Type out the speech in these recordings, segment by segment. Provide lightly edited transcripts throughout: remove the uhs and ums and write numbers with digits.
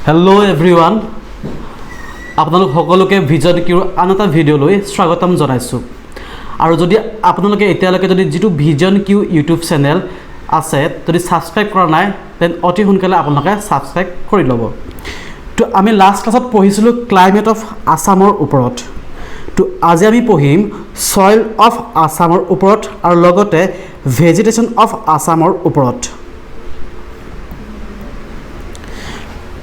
Hello everyone. আপোনালোক সকলোকে vision কিউৰ আন এটা ভিডিঅ'লৈ স্বাগতম জনাইছোঁ আৰু যদি আপোনালোকে এতিয়ালৈকে যদি যেটো ভিজন কিউ ইউটিউব চেনেল আছে যদি সাবস্ক্ৰাইব কৰা নাই তেন অতি সোনকালে আপোনালোকে সাবস্ক্ৰাইব কৰি ল'ব তো আমি লাষ্ট ক্লাছত পঢ়িছিলো ক্লাইমেট অফ আসামৰ ওপৰত তো আজি আমি পঢ়িম সয়েল অফ আসামৰ ওপৰত আৰু লগতে ভেজিটেশন অফ আসামৰ ওপৰত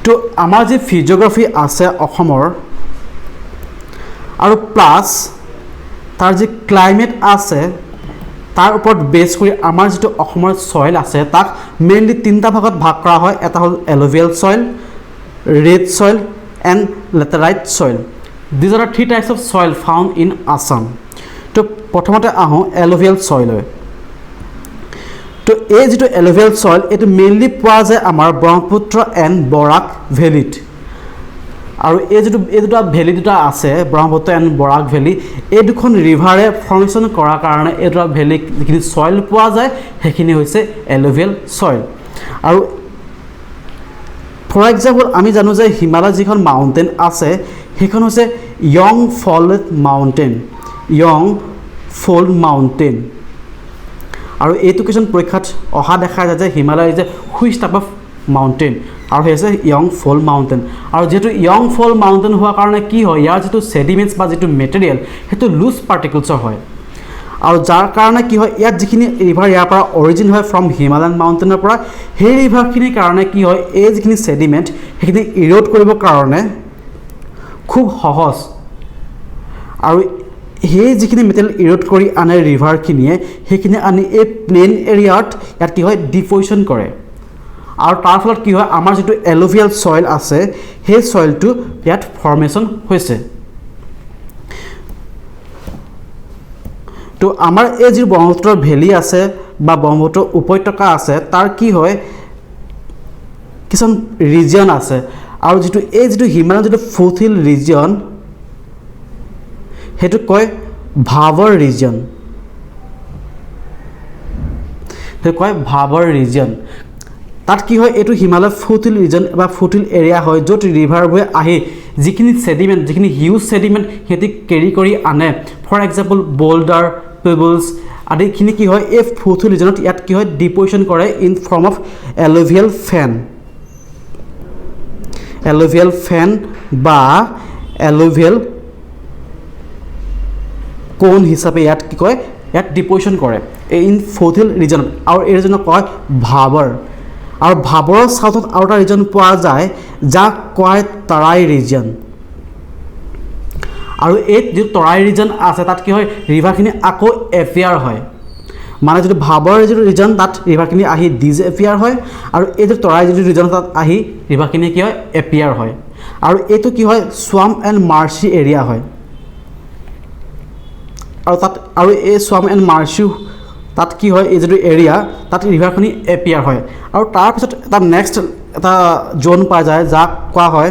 তো আমাৰ যে ফিজিওগ্ৰাফি আছে অসমৰ আৰু প্লাস তাৰ যে ক্লাইমেট আছে তাৰ ওপৰত বেস কৰি আমাৰ যেটো অসমৰ সয়েল আছে তাক মেইনলি তিনটা ভাগত ভাগ কৰা হয় এটা হল alluvial soil red soil and laterite soil these are the three types of soil found in Assam to prothomate aho alluvial soil to এই যেটো alluvial soil it mainly পোৱা যায় আমাৰ ব্ৰহ্মপুত্ৰ and বৰাক ভ্যালিত আৰু এই যেটো ভ্যালি দুটা আছে ব্ৰহ্মপুত্ৰ and বৰাক ভ্যালি এই দুখন ৰিভাৰে ফৰ্মেশন কৰাৰ কাৰণে এই দুটা ভ্যালি যিখিনি soil পোৱা যায় হেখিনি হৈছে alluvial soil আৰু For example, আমি জানো যে হিমালয় যিখন মাউন্টেন আছে হেখন হৈছে ইয়ং ফল্ড মাউন্টেন আৰু এইটো কিছন পৰীক্ষাত অহা দেখা যায় যে হিমালয় যে হুইচ টাইপ অফ মাউন্টেন আৰু হৈছে ইয়ং ফল্ড মাউন্টেন আৰু যেটো ইয়ং ফল্ড মাউন্টেন হোৱা কাৰণে কি হয় ইয়াৰ যেটো সেডিমেন্টস বা যেটো মেটেৰিয়েল হেতু লুজ পাৰ্টিকলছৰ হয় আৰু যাৰ কাৰণে কি হয় ইয়াত যিখিনি ৰিভাৰ ইয়াৰ পৰা অৰিজিন হয় ফ্ৰম হিমালয়ান মাউন্টেনৰ পৰা সেই ৰিভাৰখিনিৰ কাৰণে কি হয় এই যিখিনি সেডিমেন্ট হেখিনি ইৰোড কৰিব কাৰণে খুব সহজ আৰু এই যিখিনি মেটেৰিয়েল ইৰোড কৰি আনে ৰিভাৰখিনিয়ে হেখিনি আনি এই প্লেন এৰিয়াত ইয়াত কি হয় ডিপজিশন কৰে আৰু তাৰ ফলত কি হয় আমাৰ যেটো এলুভিয়াল সয়েল আছে সেই সয়েলটো ইয়াত ফৰ্মেশন হৈছে তো আমাৰ এই যে ব্ৰহ্মপুত্ৰ ভ্যালি আছে বা ব্ৰহ্মপুত্ৰ উপত্যকা আছে তাৰ কি হয় কিছন ৰিজন আছে আৰু যেটো হিমালয় যেটো ফুটহিল ৰিজন হেতু কয় ভাবৰ ৰিজন তাত কি হয় এটো হিমালয় ফুটহিল ৰিজন বা ফুটহিল এৰিয়া হয় যত ৰিভাৰবোৰে আহি যিখিনি সেডিমেন্ট যিখিনি হিউজ সেডিমেন্ট হেতি কেৰি কৰি আনে ফৰ এক্সাম্পল বোল্ডাৰ পেবলস আদি খিনি কি হয় এই ফুটহিল ৰিজনত ইয়াত কি হয় ডিপজিশন কৰে ইন ফৰ্ম অফ এলুভিয়াল ফেন বা এলুভিয়াল কোন হিচাপে ইয়াত কি কয় ইয়াত ডিপজিশন কৰে ইন ফুটহিল ৰিজনত আৰু এই ৰিজনক কয় ভাবৰ আৰু ভাবৰৰ সাউথত আৰু এটা ৰিজন পোৱা যায় যাক কয় তৰাই ৰিজন আৰু এই যে তৰাই ৰিজন আছে তাত কি হয় ৰিভাৰখিনি আকৌ এপিয়াৰ হয় মানে যদি ভাবৰ যে ৰিজন তাত ৰিভাৰখিনি আহি ডিসএপিয়াৰ হয় আৰু এই যে তৰাই যে ৰিজন তাত আহি ৰিভাৰখিনি কি হয় এপিয়াৰ হয় আৰু এটো কি হয় সোয়াম এন্ড মাৰ্শি এৰিয়া হয় আৰু তাত আৰু এই সোয়াম এন্ড মাৰ্শি তাত কি হয় এই যে এৰিয়া তাত ৰিভাৰখিনি এপিয়াৰ হয় আৰু তাৰ পিছত এটা নেক্সট এটা জোন পা যায় যাক কোৱা হয়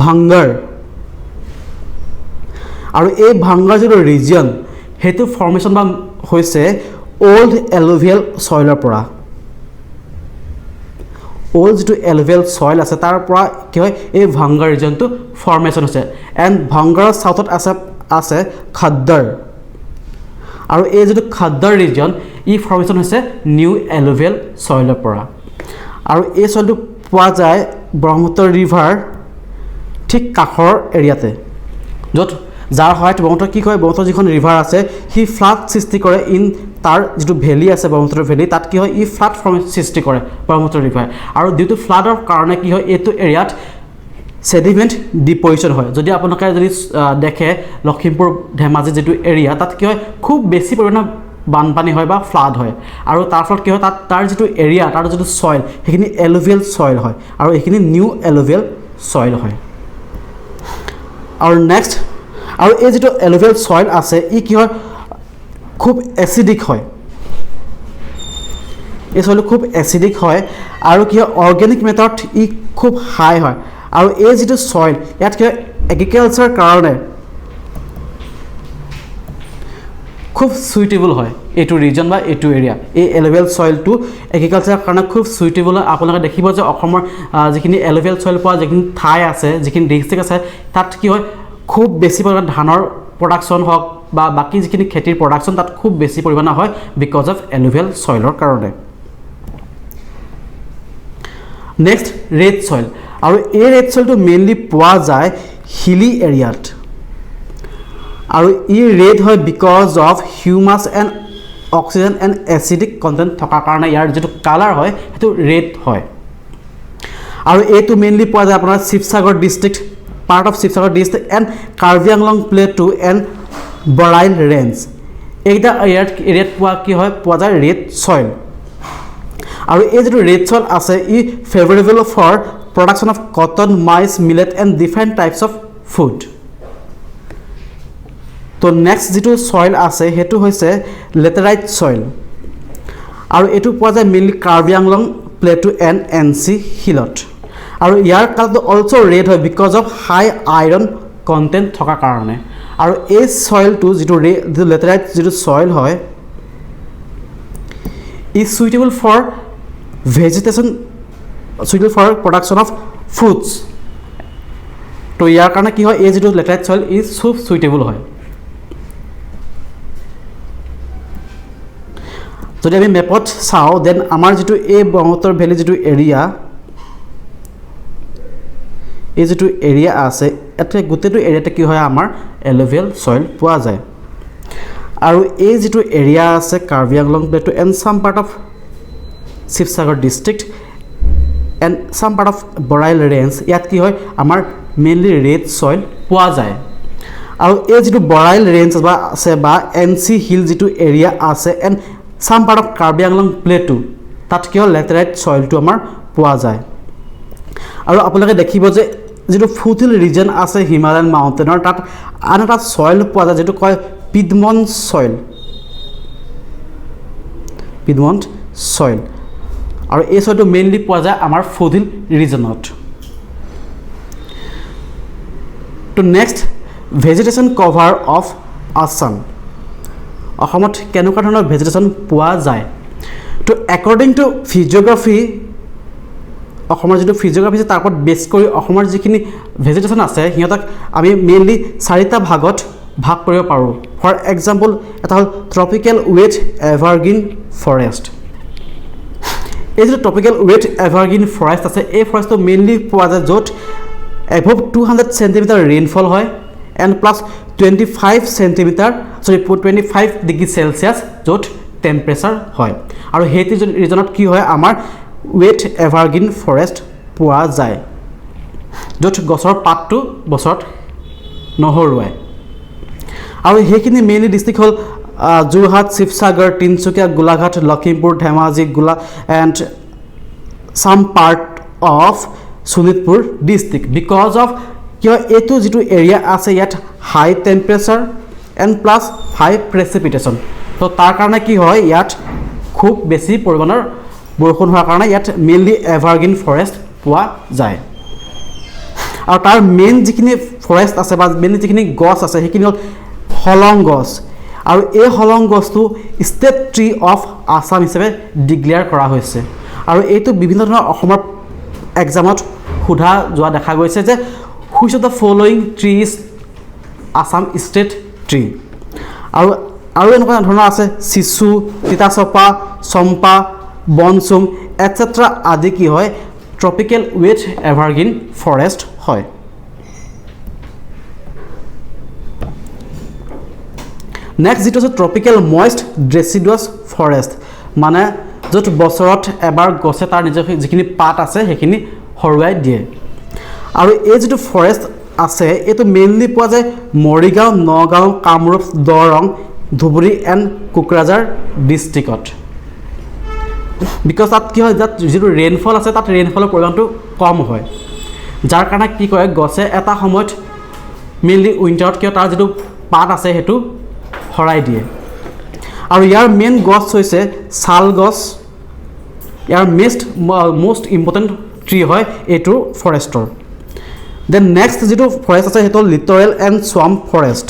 ভাঙ্গাৰ আৰু এই ভাঙ্গাৰ যে ৰিজন হেতু ফৰ্মেশন বা হৈছে ওল্ড এলুভিয়াল সয়েলৰ পৰা ওল্ড যেটো এলুভিয়াল সয়েল আছে তাৰ পৰা কি হয় এই ভাঙ্গাৰ ৰিজনটো ফৰ্মেশন হৈছে এন্ড ভাঙ্গাৰৰ সাউথত আছে খদ্দাৰ আৰু এই যেটো খদ্দাৰ ৰিজন ই ফৰ্মেশন হৈছে নিউ এলুভিয়াল সয়েলৰ পৰা আৰু এই সয়েলটো পোৱা যায় ব্ৰহ্মপুত্ৰ ৰিভাৰ ঠিক কাখৰ এৰিয়াতে যত যাৰ হয় ব্ৰহ্মপুত্ৰ কি কয় ব্ৰহ্মপুত্ৰ যিখন ৰিভাৰ আছে হি ফ্লাড সৃষ্টি কৰে ইন তাৰ যেটো ভ্যালি আছে ব্ৰহ্মপুত্ৰ ভ্যালি তাত কি হয় ই ফ্লাড ফৰ্ম সৃষ্টি কৰে ব্ৰহ্মপুত্ৰ ৰিভাৰ আৰু ডিউ ফ্লাডৰ কাৰণে কি হয় এটো এৰিয়াত সেডিমেন্ট ডিপজিশন হয় যদি আপোনালোকে যদি দেখে লখিমপুৰ ধেমাজি যেটো এৰিয়া তাত কি হয় খুব বেছি পৰিমাণৰ বানপানী হয় বা ফ্লাড হয় আৰু তাৰ ফলত কি হয় তাত তাৰ যেটো এৰিয়া তাৰ যেটো সয়েল হেখিনি এলুভিয়াল সয়েল হয় আৰু এখিনি নিউ এলুভিয়াল সয়েল হয় আৰু নেক্সট আৰু এই যেটো এলুভিয়াল সয়েল আছে ই কি হয় খুব এসিডিক হয় এই সয়েল খুব এসিডিক হয় আৰু কি হয় অৰ্গেনিক মেটাৰত ই খুব হাই হয় আৰু এই যেটো সয়েল ইয়াত কি এগ্ৰিকালচাৰ কাৰণে খুব সুইটেবল হয় এইটো ৰিজন বা এইটো এৰিয়া এই এলুভিয়েল সয়েলটো এগ্ৰিকালচাৰৰ কাৰণে খুব সুইটেবল আপোনালোকে দেখিব যে অসমৰ যিখিনি এলুভিয়েল সয়েল পোৱা যিখিনি ঠাই আছে যিখিনি ডিস্ট্ৰিক্ট আছে তাত কি হয় খুব বেছি পৰিমাণে ধানৰ প্ৰডাকশ্যন হওক বা বাকি যিখিনি খেতিৰ প্ৰডাকশ্যন তাত খুব বেছি পৰিমাণে হয় বিকজ অফ এলুভিয়েল সয়েলৰ কাৰণে নেক্সট ৰেড সয়েল আৰু এই ৰেড সয়েলটো মেইনলি পোৱা যায় হিলি এৰিয়াত আৰু ই ৰেড হয় because of humus and oxygen and acidic content থকাৰ কাৰণে ইয়াৰ যিটো কালাৰ হয় সেইটো ৰেড হয় আৰু এইটো মেইনলি পোৱা যায় আপোনাৰ Sivasagar district part of Sivasagar district and Karbi Anglong plateau and Barail range এইকেইটা এৰিয়াত পোৱা যায় ৰেড সয়েল আৰু এই যেটো ৰেড সয়েল আছে ই favourable for production of cotton maize millet and different types of food তো নেক্সট যেটো সয়েল আছে হেতু হৈছে লেটেৰাইট সয়েল আৰু এটো পোৱা যায় mainly Karbi Anglong plateau and NC হিলত আৰু ইয়াৰ কালাৰটো অলসো ৰেড হয় because of high iron content থকা কাৰণে আৰু এই সয়েলটো যেটো লেটেৰাইট যেটো সয়েল হয় is suitable for vegetation suitable for production of fruits তো ইয়াৰ কাৰণে কি হয় এই যেটো লেটেৰাইট সয়েল is খুব suitable হয় যদি আমি মেপত চাও দেন আমাৰ যেটো এই ব্ৰহ্মপুত্ৰ ভ্যালি যেটো এৰিয়া এই যেটো এৰিয়া আছে এতে গোটেটো এৰিয়াতে কি হয় আমাৰ এলুভিয়েল সয়েল পোৱা যায় আৰু এই যেটো এৰিয়া আছে Karbi Anglong plateau and sum part of Sivasagar district and sum part of Barail range ইয়াত কি হয় আমাৰ মেইনলি ৰেড সয়েল পোৱা যায় আৰু এই যেটো বৰাইল ৰেঞ্জ বা আছে বা এনসি হিল যেটো এৰিয়া আছে and sum part of Karbi Anglong plateau তাত কি হয় লেটেৰাইট সয়েলটো আমাৰ পোৱা যায় আৰু আপোনালোকে দেখিব যে যেটো ফুটহিল ৰিজন আছে হিমালয়ান মাউণ্টেনৰ তাত আন এটা সয়েল পোৱা যায় যেটো কয় পিডমন্ট সয়েল আৰু এই সয়েলটো মেইনলি পোৱা যায় আমাৰ ফুটহিল ৰিজনত তো নেক্সট ভেজিটেশ্যন কভাৰ অফ আসাম অসমত কেনেকুৱা ধৰণৰ ভেজিটেশ্যন পোৱা যায় তো একৰ্ডিং টু ফিজিঅগ্ৰাফি অসমৰ যেটো ফিজিঅগ্ৰাফি আছে তাৰ ওপৰত বেছ কৰি অসমৰ যিখিনি ভেজিটেশ্যন আছে হিয়তক আমি মেইনলি চাৰিটা ভাগত ভাগ কৰিব পাৰো ফৰ এক্সাম্পল এটা হল ট্ৰপিক্যাল ওয়েট এভাৰগ্ৰীন ফৰেষ্ট এই যে ট্ৰপিক্যাল ওয়েট এভাৰগ্ৰীন ফৰেষ্ট আছে এই ফৰেষ্টটো মেইনলি পোৱা যায় য'ত এভভ 200 সেন্টিমিটাৰ ৰেইনফল হয় এণ্ড প্লাছ 25 ডিগ্ৰী সেলসিয়াছ য'ত টেম্পাৰেচাৰ হয় আৰু হেইটি ৰিজনত কি হয় আমাৰ ওয়েট এভাৰগ্ৰীন ফৰেষ্ট পোৱা যায় য'ত গছৰ পাতটো বছৰত নহৰুৱায় আৰু হেইখিনি মেইনলি ডিস্ট্ৰিক্ট হল যোৰহাট শিৱসাগৰ তিনচুকীয়া গোলাঘাট লখিমপুৰ ধেমাজি গোলা and sum part of Sonitpur district because of কিয় এইটো যেটো এৰিয়া আছে ইয়াত হাই temperature and plus high precipitation তো তাৰ কাৰণে কি হয় ইয়াত খুব বেছি পৰিমাণৰ বৰষুণ হোৱাৰ কাৰণে ইয়াত মেইনলি এভাৰগ্ৰীন ফৰেষ্ট পোৱা যায় আৰু তাৰ মেইন যিখিনি ফৰেষ্ট আছে বা মেইন যিখিনি গছ আছে সেইখিনি হল হলং গছ আৰু এই হলং গছটো ষ্টেট ট্ৰি অফ আসাম হিচাপে ডিক্লেয়াৰ কৰা হৈছে আৰু এইটো বিভিন্ন ধৰণৰ অসমৰ এক্সামত সোধা যোৱা দেখা গৈছে যে which of the following tree is Assam state tree আৰু এনেকুৱা ধৰণৰ আছে চিচু তিতাচপা চম্পা বনচুম এটসেট্ৰা আদি কি হয় ট্ৰপিক্যাল ওয়েট এভাৰগ্ৰীন ফৰেষ্ট হয় নেক্সট যেটো আছে ট্ৰপিক্যাল ময়েষ্ট ডেচিডুৱাছ ফৰেষ্ট মানে য'ত বছৰত এবাৰ গছে তাৰ নিজৰ যিখিনি পাত আছে সেইখিনি হৰুৱাই দিয়ে আৰু এই যেটো ফৰেষ্ট আছে এটো মেইনলি পোৱা যায় মৰিগাঁও নগাঁও কামৰূপ দৰং ধুবুৰী এণ্ড কোকৰাঝাৰ ডিস্ট্ৰিক্টত বিকজ তাত কি হয় যাত যেটো ৰেইনফল আছে তাত ৰেইনফলৰ পৰিমাণটো কম হয় যাৰ কাৰণে কি কৰে গছে এটা সময়ত মেইনলি উইন্টাৰত কিয় তাৰ যেটো পাত আছে হেতু হৰাই দিয়ে আৰু ইয়াৰ মেইন গছ হৈছে শাল গছ ইয়াৰ মোষ্ট ইম্পৰ্টেণ্ট ট্ৰি হয় এইটো ফৰেষ্টৰ দেন নেক্সট যেটো ফৰেষ্ট আছে হেতু লিটৰেল এণ্ড সোৱাম্প ফৰেষ্ট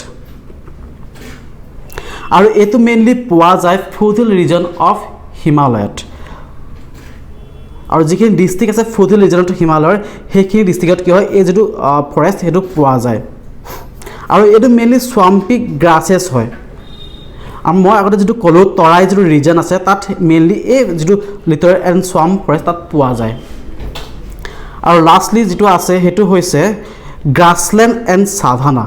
আৰু এইটো মেইনলি পোৱা যায় ফুটহিল ৰিজন অফ হিমালয়ত আৰু যিখিনি ডিষ্ট্ৰিক্ট আছে ফুটহিল ৰিজনত হিমালয়ৰ সেইখিনি ডিষ্ট্ৰিক্টত কি হয় এই যেটো ফৰেষ্ট হেতু পোৱা যায় আৰু এইটো মেইনলি স্ৱাম্পি গ্ৰাছেছ হয় আৰু মই আগতে যেটো কলো তৰাই যেটো ৰিজন আছে তাত মেইনলি এই যেটো লিটৰ এণ্ড স্ৱাম্প ফৰেষ্ট তাত পোৱা যায় আৰু লাষ্টলি যেটো আছে হেতু হৈছে গ্ৰাছলেণ্ড এণ্ড সাভানা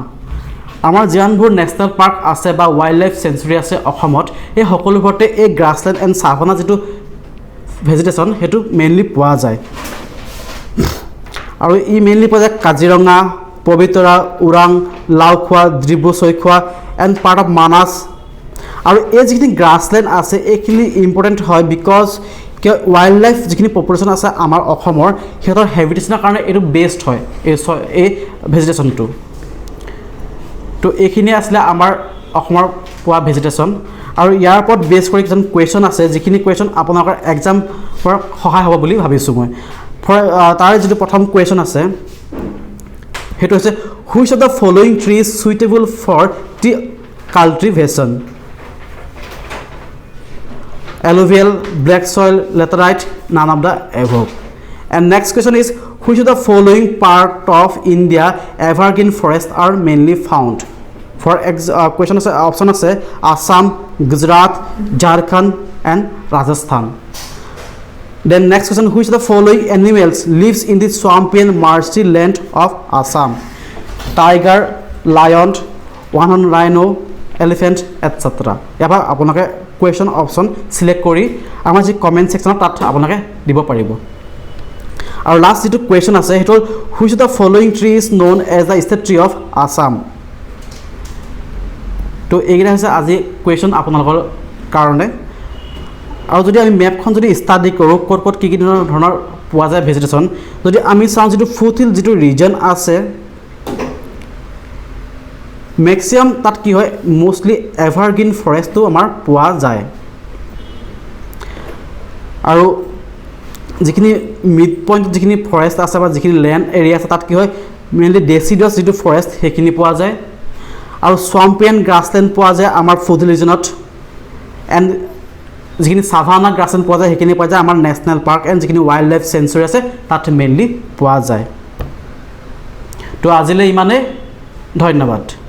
আমাৰ জিয়ানবোৰ নেশ্যনেল পাৰ্ক আছে বা ওয়াইল্ড লাইফ সেঞ্চুৰী আছে অসমত এই সকলোবোৰতে এই গ্ৰাছলেণ্ড এণ্ড সাভানা যেটো ভেজিটেশ্যন হেতু মেইনলি পোৱা যায় আৰু ই মেইনলি পোৱা যায় Kaziranga Pobitora Orang Laokhowa Dibru Saikhowa and part of Manas আৰু এই যিখিনি গ্ৰাছলেণ্ড আছে এইখিনি ইম্পৰ্টেণ্ট হয় বিকজ ওয়াইল্ড লাইফ যিখিনি পপুলেশ্যন আছে আমাৰ অসমৰ সিহঁতৰ হেবিটেশ্যনৰ কাৰণে এইটো বেষ্ট হয় এই ভেজিটেশ্যনটো তো এইখিনি আছিলে আমাৰ অসমৰ পোৱা ভেজিটেশ্যন আৰু ইয়াৰ ওপৰত বেছ কৰি কিছুমান কুৱেশ্যন আছে যিখিনি কুৱেশ্যন আপোনালোকৰ এক্সাম ফৰ সহায় হ'ব বুলি ভাবিছোঁ মই তাৰ যিটো প্ৰথম কুৱেশ্যন আছে হেতু হৈছে which of the following tree is suitable for tea cultivation alluvial, black soil, laterite, none of the above. And next question is which of the following part of India evergreen forests are mainly found? For question is option is Assam, Gujarat, Jharkhand and Rajasthan. Then next question, which of the following animals lives in the swampy and marshy land of Assam? Tiger, lion, one-horned rhino, elephant, etc. ইয়াৰ আপোনালোকে question option select কৰি আমাৰ যে comment section তাত আপোনালোকে দিব পাৰিব আৰু last যেটো question আছে হেতু which of the following tree is known as the state tree of Assam তো এইগিলা হৈছে আজি question আপোনালোকৰ কাৰণে আৰু যদি আমি মেপখন যদি ষ্টাডি কৰোঁ ক'ত কি ধৰণৰ পোৱা যায় ভেজিটেশ্যন যদি আমি চাওঁ যেটো ফুটহিল যেটো ৰিজন আছে मैक्सिमम तक कि है मोस्टली एभारग्रीन फरेस्ट तो आमार पोआ जाए और जिखिनि मिड पॉइंट जिखिनि फरेस्ट आछे बा जिखिनि लैंड एरिया आछे तक कि है मेनली डेसिडस जिटु फरेस्ट हेखिनि पोआ जाए और स्वाम्पी एंड ग्रासलैंड पोआ जाए आमार फुटहिल रिजनत एंड जिखिनि साभाना ग्रासलैंड पोआ जाए हेखिनि पोआ जाए आमार नेशनल पार्क एंड जिखिनि वाइल्ड लाइफ सेंचुरी आछे तात मेनली पोआ जाए तो आजिले इमाने धन्यवाद।